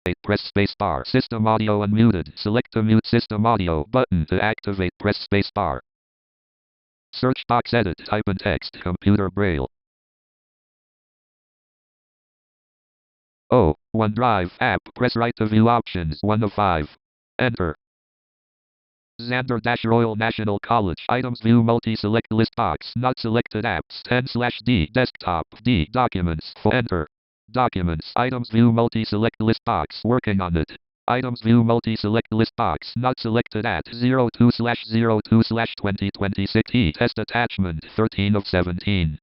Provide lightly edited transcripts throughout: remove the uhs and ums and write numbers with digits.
activate, press space bar. System audio unmuted. Select the mute system audio button to activate, press space bar. Search box, edit, type in text, computer braille. OneDrive app, press right to view options, 1 of 5. Enter. Xander-Royal National College. Items view multi-select list box. Not selected apps. 10/D. Desktop. D. Documents. Enter. Documents. Items view multi-select list box. Working on it. Items view multi-select list box. Not selected at 02/02/2026. Test attachment 13 of 17.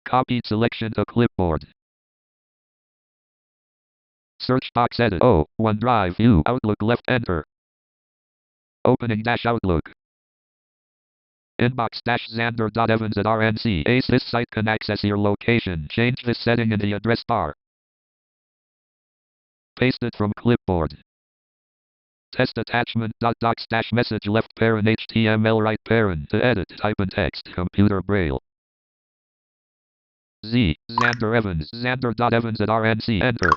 Copied selection to clipboard. Search box, edit. OneDrive view. Outlook left. Enter. Opening Outlook. Inbox Xander.Evans@RNC. This site can access your location. Change this setting in the address bar. Paste it from clipboard. Test attachment. Docs message left parent HTML right parent. To edit, type in text, computer braille. Xander Evans. Xander.Evans@RNC. Enter.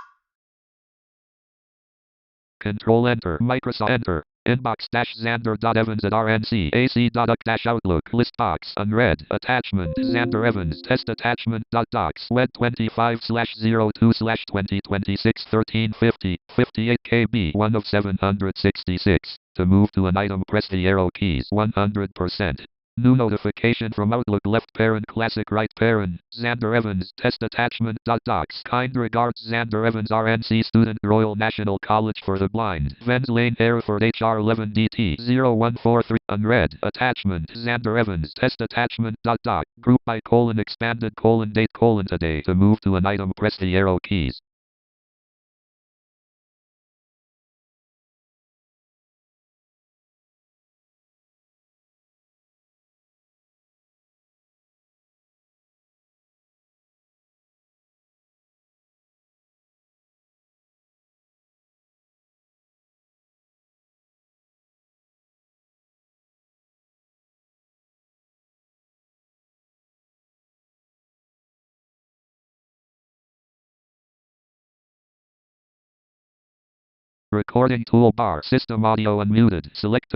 Control Enter. Microsoft Enter. Inbox Xander.Evans@RNC. AC.UC-Outlook. List box. Unread. Attachment. Xander Evans. Test attachment. Docs. Web 25/02/2026 1350. 58 KB. 1 of 766. To move to an item, press the arrow keys. 100%. New notification from Outlook left parent classic right parent. Xander Evans. Test attachment. Docs. Kind regards, Xander Evans, RNC student, Royal National College for the Blind. Vens Lane, Hereford, HR 11DT 0143. Unread. Attachment. Xander Evans. Test attachment. Doc. Group by : expanded : date : today. To move to an item, press the arrow keys. Recording toolbar. System audio unmuted. Select